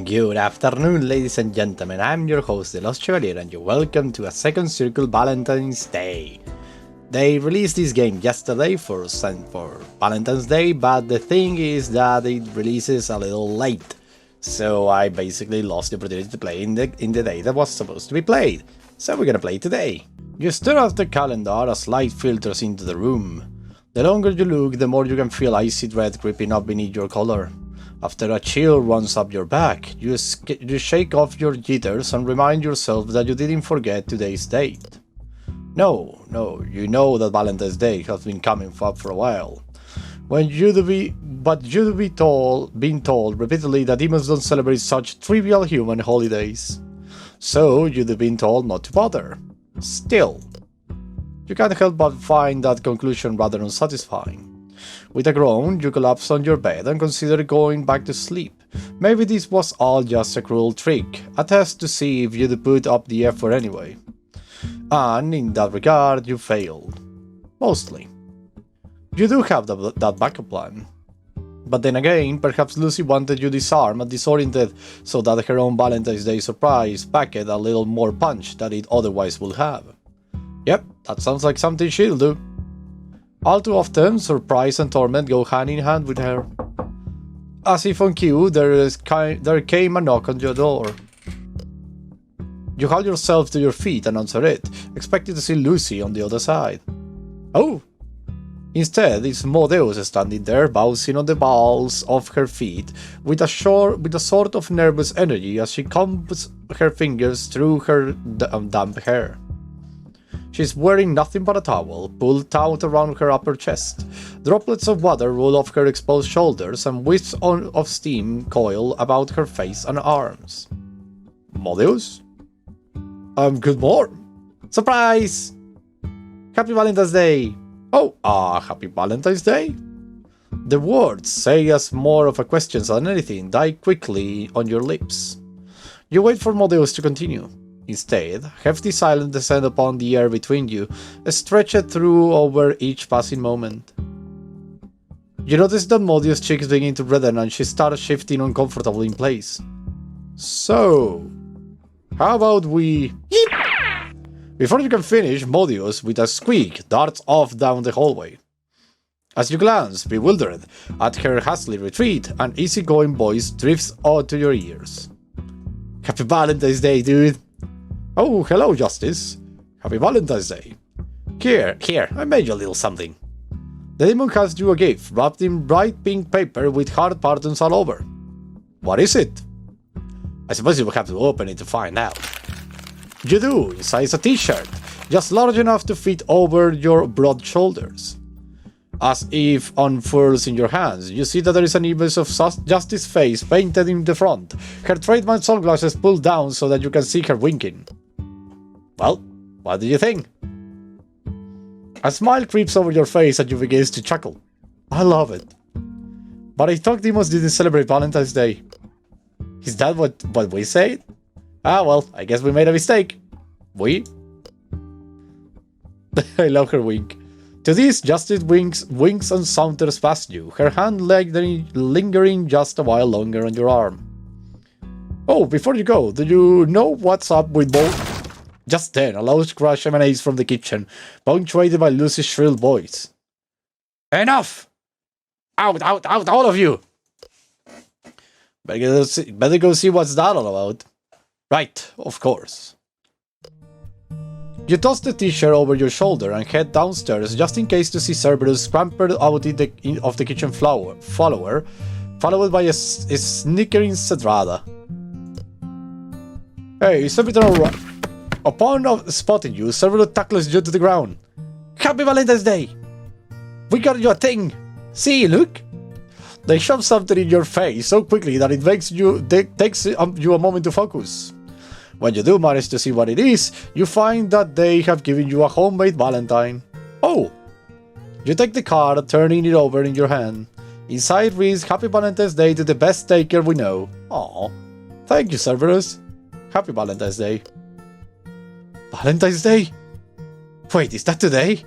Good afternoon, ladies and gentlemen. I'm your host, the Lost Chevalier, and you're welcome to a second circle Valentine's Day. They released this game yesterday for Valentine's Day, but the thing is that it releases a little late. So I basically lost the opportunity to play in the day that was supposed to be played. So we're gonna play today. You stare at the calendar as light filters into the room. The longer you look, the more you can feel icy dread creeping up beneath your collar. After a chill runs up your back, you shake off your jitters and remind yourself that you didn't forget today's date. No, you know that Valentine's Day has been coming up for a while. You'd be told repeatedly that demons don't celebrate such trivial human holidays. So you'd have been told not to bother. Still, you can't help but find that conclusion rather unsatisfying. With a groan, you collapse on your bed and consider going back to sleep. Maybe this was all just a cruel trick, a test to see if you'd put up the effort anyway. And in that regard, you failed. Mostly. You do have that backup plan. But then again, perhaps Lucy wanted you disarmed and disoriented so that her own Valentine's Day surprise packed a little more punch than it otherwise would have. Yep, that sounds like something she'll do. All too often, surprise and torment go hand in hand with her. As if on cue, there came a knock on your door. You haul yourself to your feet and answer it, expecting to see Lucy on the other side. Oh! Instead, it's Modius standing there, bouncing on the balls of her feet, with a sort of nervous energy as she combs her fingers through her damp hair. She's wearing nothing but a towel, pulled taut around her upper chest. Droplets of water roll off her exposed shoulders and wisps of steam coil about her face and arms. Modius? Good morning. Surprise! Happy Valentine's Day! Oh, Happy Valentine's Day? The words, say as more of a question than anything, die quickly on your lips. You wait for Modius to continue. Instead, hefty silence descends upon the air between you, stretched through over each passing moment. You notice that Modius' cheeks begin to redden and she starts shifting uncomfortably in place. So, how about we... Yeep! Before you can finish, Modius, with a squeak, darts off down the hallway. As you glance, bewildered, at her hastily retreat, an easygoing voice drifts onto your ears. Happy Valentine's Day, dude! Oh, hello, Justice. Happy Valentine's Day. Here, I made you a little something. The demon hands you a gift, wrapped in bright pink paper with heart patterns all over. What is it? I suppose you will have to open it to find out. You do. Inside is a t-shirt, just large enough to fit over your broad shoulders. As if unfurls in your hands, you see that there is an image of Justice's face painted in the front, her trademark sunglasses pulled down so that you can see her winking. Well, what do you think? A smile creeps over your face and you begin to chuckle. I love it. But I thought demons didn't celebrate Valentine's Day. Is that what we said? Well, I guess we made a mistake. We? I love her wink. To this, Justice winks and saunters past you, her hand lingering just a while longer on your arm. Oh, before you go, do you know what's up with both? Just then, a loud crash emanates from the kitchen, punctuated by Lucy's shrill voice. Enough! Out, all of you! Better go see what's that all about. Right, of course. You toss the t-shirt over your shoulder and head downstairs just in case to see Cerberus scampered out of the kitchen follower, followed by a snickering Zdrada. Hey, is everything alright? Upon spotting you, Cerberus tackles you to the ground. Happy Valentine's Day! We got you a thing! See, look! They shove something in your face so quickly that it takes you a moment to focus. When you do manage to see what it is, you find that they have given you a homemade Valentine. Oh! You take the card, turning it over in your hand. Inside reads, Happy Valentine's Day to the best taker we know. Aww. Thank you, Cerberus. Happy Valentine's Day. Valentine's Day? Wait, is that today?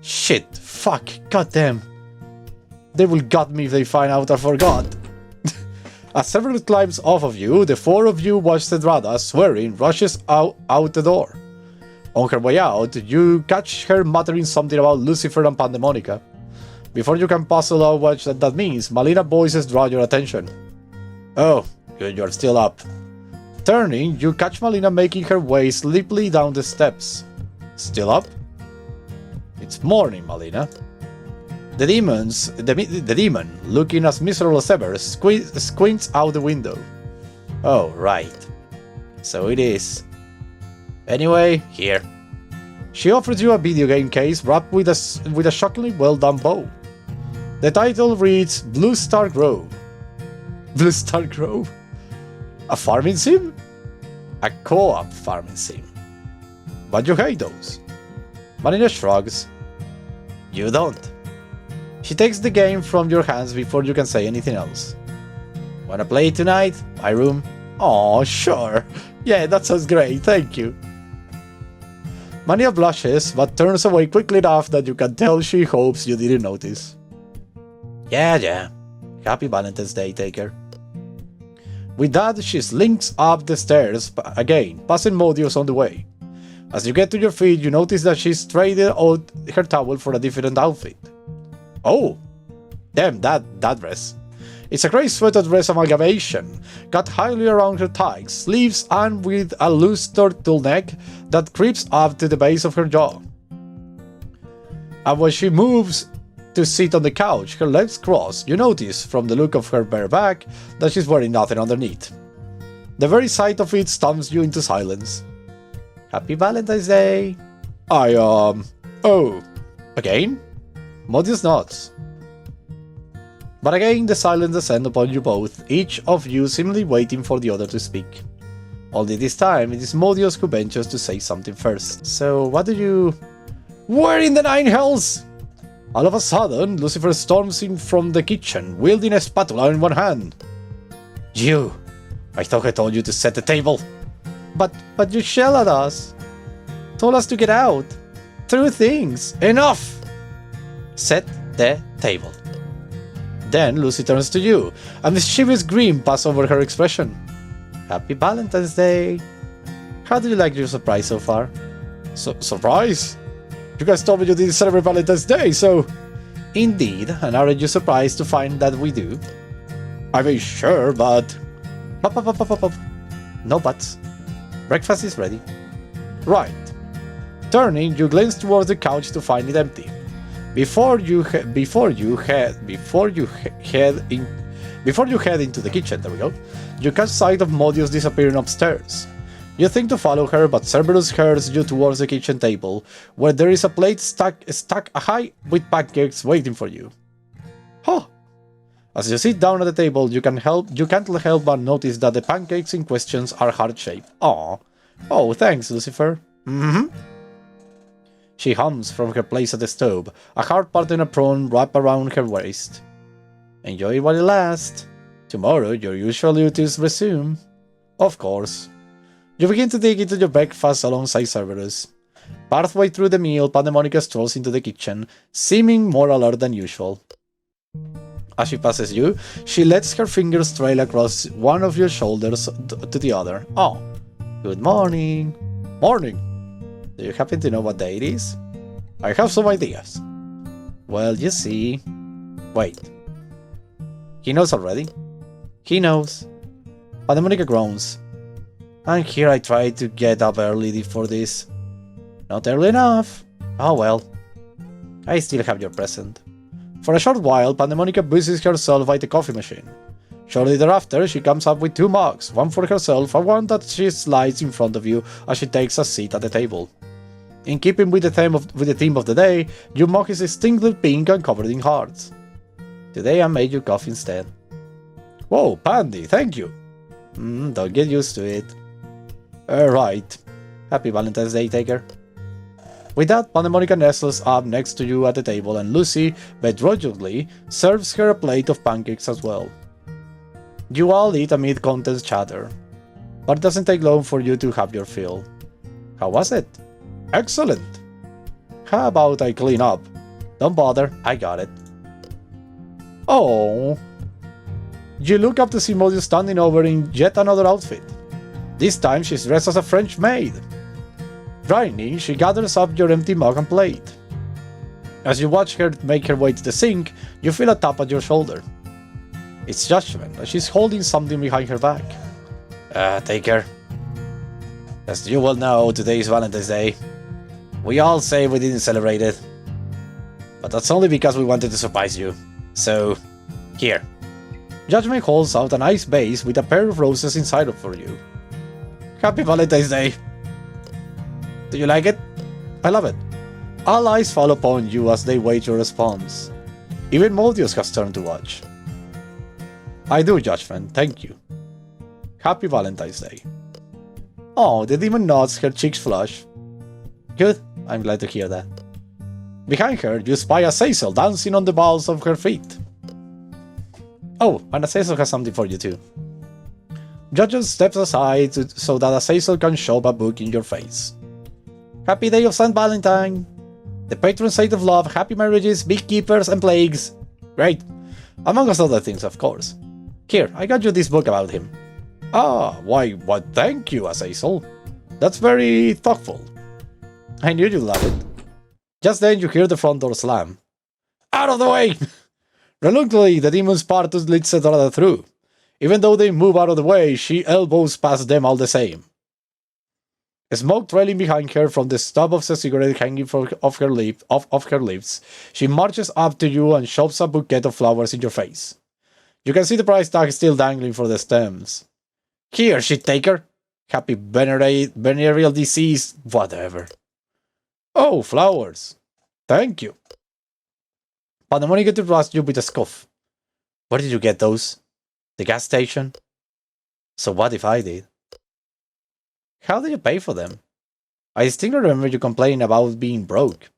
Shit, fuck, goddamn. They will gut me if they find out I forgot. As Severus climbs off of you, the four of you watch Zdrada, swearing, rushes out the door. On her way out, you catch her muttering something about Lucifer and Pandemonica. Before you can puzzle out what that means, Malina's voices draw your attention. Oh, good, you're still up. Turning, you catch Malina making her way sleepily down the steps. Still up? It's morning, Malina. The demon, looking as miserable as ever, squints out the window. Oh, right. So it is. Anyway, here. She offers you a video game case wrapped with a shockingly well done bow. The title reads Blue Star Grove. Blue Star Grove? A farming sim? A co-op farming sim. But you hate those. Malina shrugs. You don't. She takes the game from your hands before you can say anything else. Wanna play it tonight? My room? Oh, sure. Yeah, that sounds great, thank you. Mania blushes, but turns away quickly enough that you can tell she hopes you didn't notice. Yeah. Happy Valentine's Day, Taker. With that, she slinks up the stairs again, passing Modius on the way. As you get to your feet, you notice that she's traded out her towel for a different outfit. Oh! Damn, that dress. It's a grey sweater dress amalgamation, cut highly around her thighs, sleeves, and with a loose turtleneck that creeps up to the base of her jaw. And when she moves to sit on the couch, her legs crossed, you notice, from the look of her bare back, that she's wearing nothing underneath. The very sight of it stuns you into silence. Happy Valentine's Day! Oh, again? Modius nods. But again the silence descends upon you both, each of you seemingly waiting for the other to speak. Only this time it is Modius who ventures to say something first. So what do you... Where in the nine hells? All of a sudden, Lucifer storms in from the kitchen, wielding a spatula in one hand. You! I thought I told you to set the table. But you yelled at us. Told us to get out. Threw things. Enough! Set the table. Then Lucy turns to you, a mischievous grin passes over her expression. Happy Valentine's Day! How do you like your surprise so far? Surprise? You guys told me you didn't celebrate Valentine's Day, so... Indeed, and aren't you surprised to find that we do? I mean, sure, but... No buts. Breakfast is ready. Right. Turning, you glance towards the couch to find it empty. Before you head into the kitchen, there we go, you catch sight of Modius disappearing upstairs. You think to follow her, but Cerberus hurries you towards the kitchen table, where there is a plate stacked high with pancakes waiting for you. Huh! As you sit down at the table, you can't help but notice that the pancakes in question are heart-shaped. Aww. Oh, thanks, Lucifer. She hums from her place at the stove, a hard part and a prawn wrapped around her waist. Enjoy while it lasts. Tomorrow your usual duties resume. Of course. You begin to dig into your breakfast alongside Cerberus. Partway through the meal, Pandemonica strolls into the kitchen, seeming more alert than usual. As she passes you, she lets her fingers trail across one of your shoulders to the other. Oh, good morning. Morning. Do you happen to know what day it is? I have some ideas. Well, you see... Wait. He knows already? He knows. Pandemonica groans. And here I tried to get up early for this. Not early enough. Oh well. I still have your present. For a short while, Pandemonica busies herself by the coffee machine. Shortly thereafter, she comes up with two mugs, one for herself and one that she slides in front of you as she takes a seat at the table. In keeping with the theme of the day, your mug is distinctly pink and covered in hearts. Today I made you coffee instead. Whoa, Pandy, thank you. Don't get used to it. Right. Happy Valentine's Day, Taker. With that, Pandemonica nestles up next to you at the table and Lucy, begrudgingly, serves her a plate of pancakes as well. You all eat amid contents chatter, but it doesn't take long for you to have your fill. How was it? Excellent! How about I clean up? Don't bother, I got it. Oh! You look up to see Modius standing over in yet another outfit. This time she's dressed as a French maid. Grinding, she gathers up your empty mug and plate. As you watch her make her way to the sink, you feel a tap at your shoulder. It's Judgment, and she's holding something behind her back. Take her. As you well know, today is Valentine's Day. We all say we didn't celebrate it. But that's only because we wanted to surprise you. So, here. Judgment holds out an ice vase with a pair of roses inside it for you. Happy Valentine's Day! Do you like it? I love it. All eyes fall upon you as they wait your response. Even Modius has turned to watch. I do, Judgment, thank you. Happy Valentine's Day. Oh, the demon nods, her cheeks flush. Good, I'm glad to hear that. Behind her, you spy Azazel dancing on the balls of her feet. Oh, and Azazel has something for you too. Judgment steps aside so that Azazel can shove a book in your face. Happy Day of St. Valentine! The patron saint of love, happy marriages, big keepers, and plagues. Great. Among us other things, of course. Here, I got you this book about him. Ah, why, thank you, Azazel. That's very thoughtful. I knew you'd love it. Just then you hear the front door slam. Out of the way! Reluctantly, the demons part to lead Zdrada through. Even though they move out of the way, she elbows past them all the same. Smoke trailing behind her from the stub of the cigarette hanging off her lips, she marches up to you and shoves a bouquet of flowers in your face. You can see the price tag still dangling from the stems. Here, shit-taker. Happy venereal disease, whatever. Oh, flowers. Thank you. Pandemonium interrupts you with a scoff. Where did you get those? The gas station? So what if I did? How did you pay for them? I distinctly remember you complaining about being broke.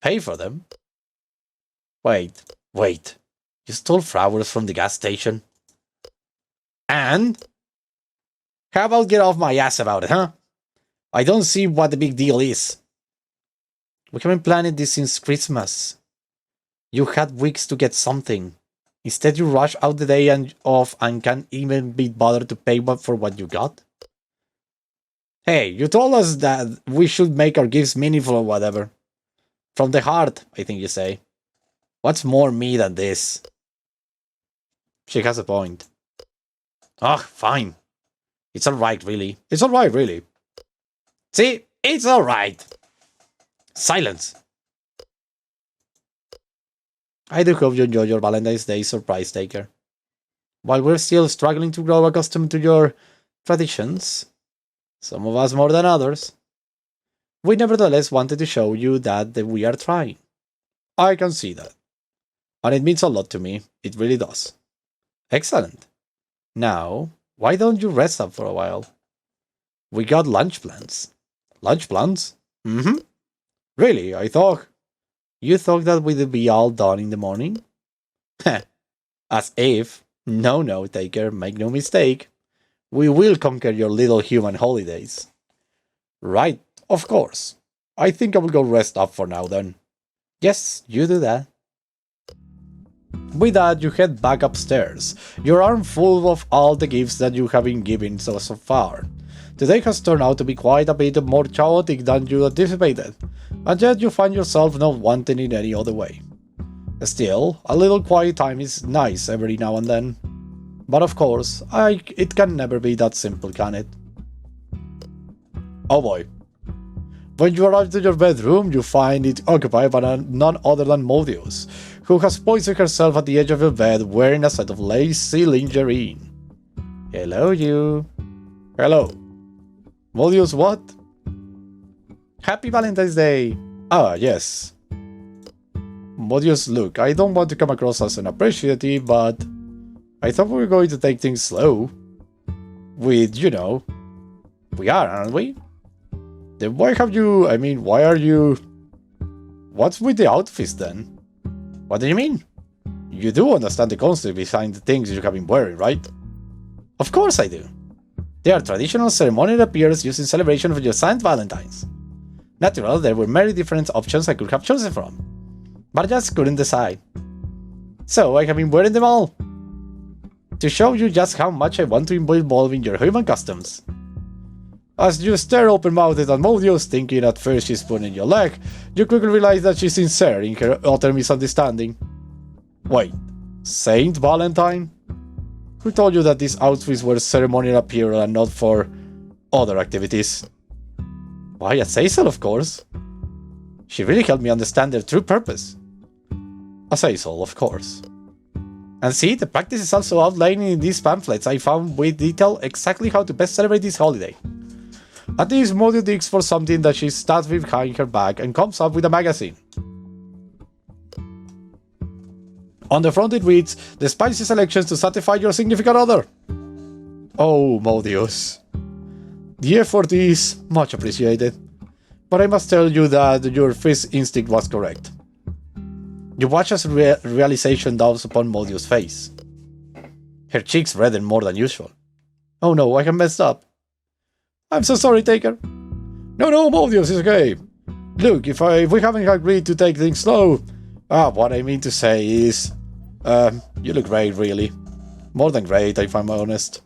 Pay for them? Wait. You stole flowers from the gas station? And? How about get off my ass about it, huh? I don't see what the big deal is. We have been planning this since Christmas. You had weeks to get something. Instead you rush out the day off and can't even be bothered to pay for what you got? Hey, you told us that we should make our gifts meaningful or whatever. From the heart, I think you say. What's more me than this? She has a point. Ugh, fine. It's alright, really. It's alright, really. See? It's alright. Silence. I do hope you enjoy your Valentine's Day surprise taker. While we're still struggling to grow accustomed to your traditions, some of us more than others, we nevertheless wanted to show you that we are trying. I can see that. And it means a lot to me. It really does. Excellent. Now, why don't you rest up for a while? We got lunch plans. Lunch plans? Mm-hmm. Really, I thought... You thought that we'd be all done in the morning? Heh. As if. No, Taker, make no mistake. We will conquer your little human holidays. Right, of course. I think I will go rest up for now then. Yes, you do that. With that, you head back upstairs, your arm full of all the gifts that you have been given so far. Today has turned out to be quite a bit more chaotic than you anticipated, and yet you find yourself not wanting it any other way. Still, a little quiet time is nice every now and then. But of course, it can never be that simple, can it? Oh boy. When you arrive to your bedroom, you find it occupied by none other than Modius, who has poised herself at the edge of your bed wearing a set of lacy lingerie. Hello, you. Hello. Modius, what? Happy Valentine's Day! Ah, yes. Modius, look, I don't want to come across as unappreciative, but I thought we were going to take things slow. With, you know, we are, aren't we? Then why are you... What's with the outfits then? What do you mean? You do understand the concept behind the things you have been wearing, right? Of course I do. They are traditional ceremonial appears used in celebration of your St. Valentine's. Naturally, there were many different options I could have chosen from, but I just couldn't decide. So I have been wearing them all. to show you just how much I want to involve in your human customs. As you stare open-mouthed at Modius, thinking at first she's pulling your leg, you quickly realize that she's sincere in her utter misunderstanding. Wait, Saint Valentine? Who told you that these outfits were ceremonial apparel and not for other activities? Why, Azazel, of course. She really helped me understand their true purpose. Azazel, of course. And see, the practice is also outlined in these pamphlets I found with detail exactly how to best celebrate this holiday. At least Modius digs for something that she stuffs behind her back and comes up with a magazine. On the front it reads, "The spicy selections to satisfy your significant other." Oh, Modius. The effort is much appreciated, but I must tell you that your first instinct was correct. You watch as realization dawns upon Modius' face. Her cheeks redden more than usual. Oh no, I have messed up. I'm so sorry, Taker. No, Modius, it's okay. Look, if we haven't agreed to take things slow, what I mean to say is, you look great, really. More than great, if I'm honest.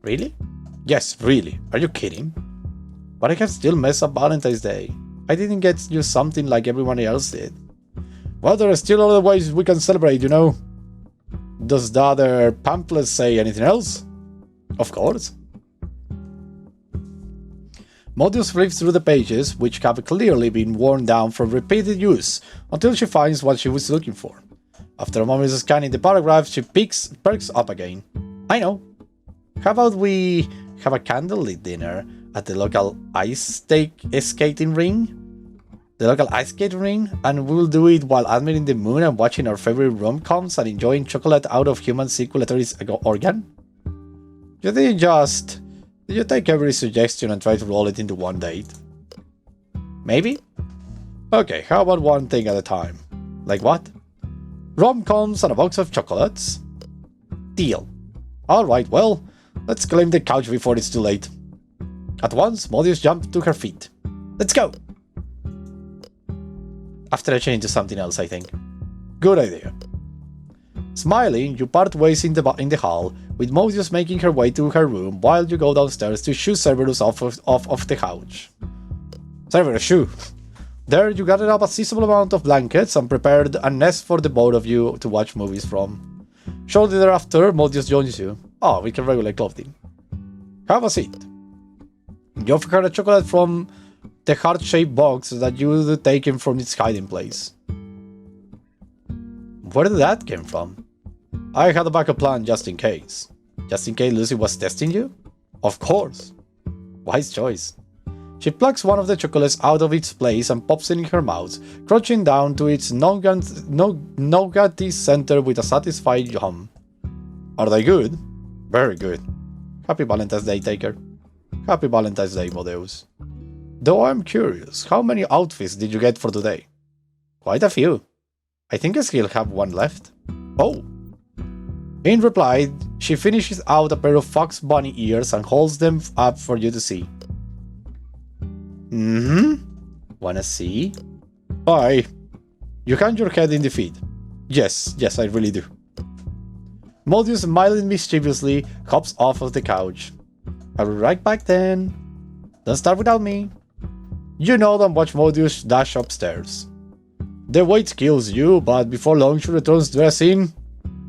Really? Yes, really. Are you kidding? But I can still mess up Valentine's Day. I didn't get you something like everyone else did. Well, there are still other ways we can celebrate, you know. Does the other pamphlet say anything else? Of course. Modius flips through the pages, which have clearly been worn down from repeated use, until she finds what she was looking for. After a moment of scanning the paragraph, she perks up again. I know. How about we have a candlelit dinner at the local skating ring? And we'll do it while admiring the moon and watching our favorite rom-coms and enjoying chocolate out of human circulatory organ? Did you take every suggestion and try to roll it into one date? Maybe? Okay, how about one thing at a time? Like what? Rom-coms and a box of chocolates? Deal. Alright, well, let's claim the couch before it's too late. At once, Modius jumped to her feet. Let's go! After I change to something else, I think. Good idea. Smiling, you part ways in the hall, with Modius making her way to her room while you go downstairs to shoo Cerberus off the couch. Cerberus, shoo! There you gathered up a sizable amount of blankets and prepared a nest for the both of you to watch movies from. Shortly thereafter, Modius joins you. Oh, we can regulate clothing. Have a seat. You offer her a chocolate from the heart-shaped box that you had taken from its hiding place. Where did that come from? I had a backup plan just in case. Just in case Lucy was testing you? Of course. Wise choice. She plucks one of the chocolates out of its place and pops it in her mouth, crouching down to its nougaty center with a satisfied hum. Are they good? Very good. Happy Valentine's Day, Taker. Happy Valentine's Day, Modius. Though I'm curious, how many outfits did you get for today? Quite a few. I think I still have one left. Oh! In reply, she finishes out a pair of fox bunny ears and holds them up for you to see. Wanna see? Bye. You hang your head in defeat. Yes, I really do. Modius, smiling mischievously, hops off of the couch. I'll be right back then. Don't start without me. You nod and watch Modius dash upstairs. The wait kills you, but before long she returns dressed in...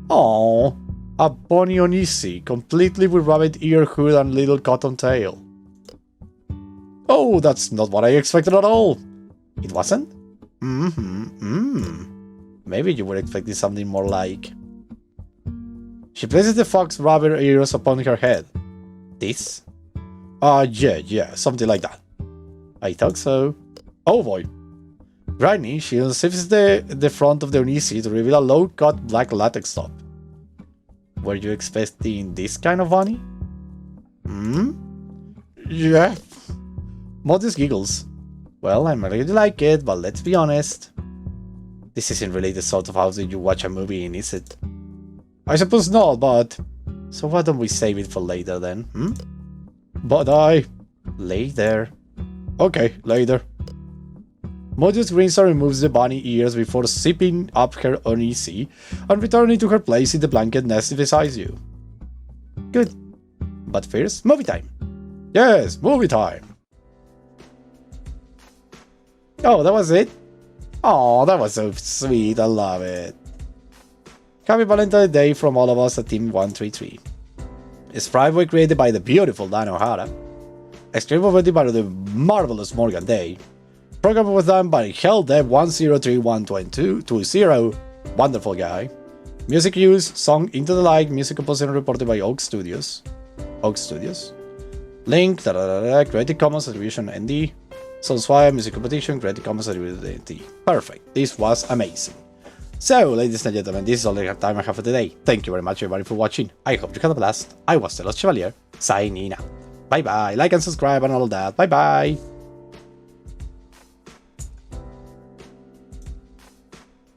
Aww, a bunny uneasy, completely with rabbit ear hood and little cotton tail. Oh, that's not what I expected at all. It wasn't? Maybe you were expecting something more like... She places the fox rabbit ears upon her head. This? Yeah, something like that. I thought so. Oh boy. Granny, she unzips the front of the uneasy to reveal a low-cut black latex top. Were you expecting this kind of bunny? Yeah. Modius giggles. Well, I really like it, but let's be honest. This isn't really the sort of house that you watch a movie in, is it? I suppose not, but... So why don't we save it for later then, But later. Okay, later. Modius grins and removes the bunny ears before zipping up her uneasy and returning to her place in the blanket nest beside you. Good. But first, movie time. Yes, movie time. Oh, that was it? Oh, that was so sweet. I love it. Happy Valentine's Day from all of us at Team 133. Sprite was created by the beautiful Dan O'Hara. Script was written by the marvelous Morgan Day. Program was done by HellDev103120. Wonderful guy. Music use, song Into the Light, music composition reported by Oak Studios. Link, Creative Commons Attribution ND. Sourcefire, music competition, Creative Commons Attribution ND. Perfect. This was amazing. So, ladies and gentlemen, this is all the time I have for today. Thank you very much everybody for watching. I hope you had a blast. I was the Lost Chevalier, signing out. Bye bye, like and subscribe and all that. Bye bye.